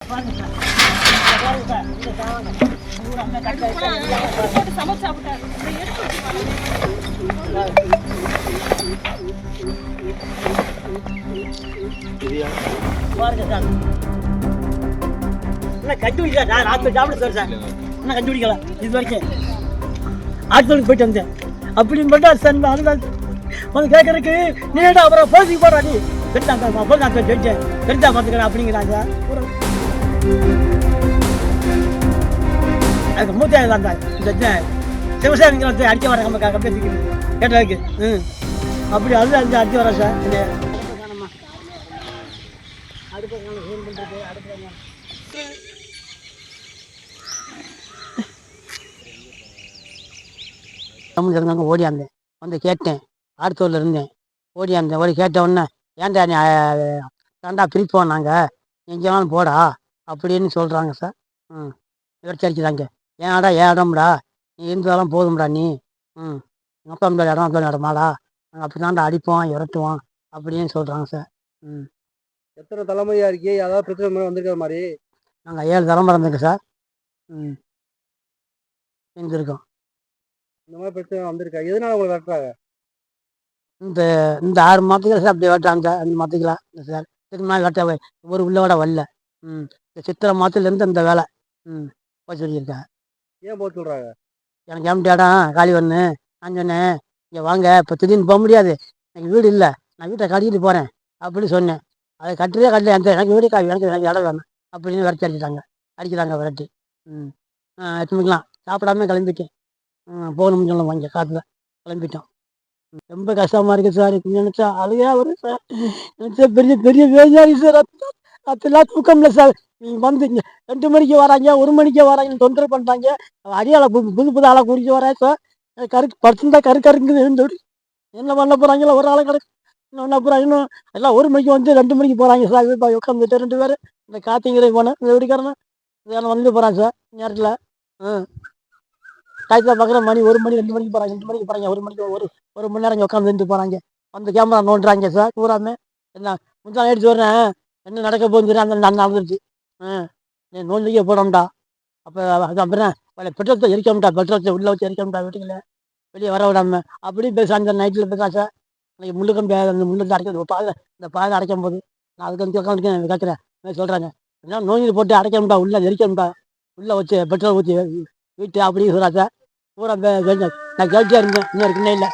போட்டு சமைச்சு சாப்பிட்டாரு. எடுத்து பாருங்க சார். கண்டுபிடிக்கல நான் ராத்திரி சாப்பிட சார் இன்னும் கண்டுபிடிக்கல இது வரைக்கும். ஆட்களுக்கு போயிட்டு வந்தேன் அப்படின்னு மட்டும் சார் அதுதான் வந்து கேட்கறதுக்கு நீ அப்புறம் போசிக்கு போடுறா நீ பெருத்தாங்க போது நான் ஜெயிச்சேன் பெருத்தா பார்த்துக்கிறேன் அப்படிங்கிறாங்க. அதுக்கு மூத்தாயிரம் தான் இந்த சிவசேனைங்கிற வந்து அடிக்க வர நம்ம பேசிக்கிறது கேட்டதுக்கு அப்படி அது அந்த அடிக்க வரேன் சார். தமிழ்ங்க ஓடியாந்தேன் வந்து கேட்டேன். ஆடுத்தூரில் இருந்தேன் ஓடியாந்தேன். ஓடி கேட்ட உடனே ஏன்டா நீ தாண்டா பிரிப்போம் நாங்கள் எங்கேனாலும் போடா அப்படின்னு சொல்கிறாங்க சார். விரச்சரிக்கிறாங்க. ஏன்டா ஏன் இடம்டா நீ இருந்தாலும் போதும்டா நீ அப்பா இடம் இடமாடா நாங்கள் அப்படி தாண்டா அடிப்போம் விரட்டுவோம் அப்படின்னு சொல்கிறாங்க சார். எத்தனை தலைமுறையாக இருக்கே ஏதாவது பிரச்சனை வந்திருக்கிற மாதிரி? நாங்கள் 7 தலைமுறை இருந்துங்க சார். இருந்திருக்கோம். இந்த மாதிரி பிரச்சனை வந்திருக்கா? எதனால உங்களை விரட்டுறாங்க? இந்த 6 மாதத்துக்கு சார் அப்படி வெட்டாங்க சார். 5 மாதத்துக்கலாம் சார் இதுக்கு மேலே வெட்ட ஒரு உள்ளோட வரல. இந்த சித்திரை மாதத்துலேருந்து இந்த வேலை போய் சொல்லியிருக்கேன். ஏன் போக சொல்கிறாங்க? எனக்கு ஏம்டி இடம் காலி ஒன்று நான் சொன்னேன் இங்கே வாங்க இப்போ திடீர்னு போக முடியாது எனக்கு வீடு இல்லை நான் வீட்டை கட்டிக்கிட்டு போகிறேன் அப்படின்னு சொன்னேன். அதை கட்டுறதே கட்டல எனக்கு வீடு எனக்கு இடம் வேணும் அப்படின்னு விரட்டி அடிச்சிட்டாங்க. அடிக்கிறாங்க விரட்டி. எட்டுமிக்கலாம் சாப்பிடாம கிளம்பிட்டேன். போகணும்னு சொல்ல வாங்க காற்றுல கிளம்பிட்டோம். ரொம்ப கஷ்டமாக இருக்குது சார். நினச்சா அழுகையாக வரும் சார். நினச்சா பெரிய பெரிய வேஜாரி சார். அதெல்லாம் தூக்கம்ல சார். நீங்கள் வந்து இங்கே 2 மணிக்கு வராங்க 1 மணிக்கு வராங்க தொந்தரவு பண்ணுறாங்க. அடியால் புது ஆளாக குடிச்சு வரேன் சார். படுத்துருந்தா கருக்குது இருந்தோடு என்ன பண்ண போகிறாங்களோ ஒரு ஆளை கிடக்கு இன்னும் என்ன போகிறாங்க. இன்னும் எல்லாம் 1 மணிக்கு வந்து 2 மணிக்கு போகிறாங்க சார். உட்காந்துட்டு 2 பேர் இந்த காத்திங்கிற போனேன் இந்த வீட்டுக்காரனை இதெல்லாம் வந்து போகிறாங்க சார் நேரத்தில். காய்ச்சல் பார்க்குற மணி 1 மணி 2 மணிக்கு போகிறாங்க 2 மணிக்கு போகிறாங்க 1 மணிக்கு ஒரு மணி நேரம் இங்கே உட்காந்துட்டு போகிறாங்க. வந்து கேமரா நோண்டுறாங்க சார் பூராமே. என்ன முந்தாள் எடுத்து வரேன் என்ன நடக்க போகுது அந்த நடந்துருச்சு. நீ நோண்டிக்கே போனோம்டா. அப்போ அது அப்புறம் பெட்ரோல்த்தை எரிக்கணும்டா பெட்ரோல்த்தை உள்ளே வச்சு எரிக்கணும்டா வீட்டுக்குள்ள வெளியே வர விடாம அப்படி பேச அந்த நைட்டில் பேசா சார். எனக்கு முள்ளுக்கு அந்த முள்ளுக்கு அடைக்கிறது பாதை இந்த பாதை அடைக்கும் போது நான் அதுக்கு வந்து உட்காந்துருக்கேன் கேட்குறேன் சொல்கிறாங்க ஏன்னா நோயில் போட்டு அடைக்கணும்டா உள்ளே எரிக்கணும்டா உள்ளே வச்சு பெட்ரோல் ஊற்றி வீட்டு அப்படி சொல்கிறா சார். பூரா நான் கேட்டே இருந்தேன் இன்னும் இருக்குன்னே இல்லை.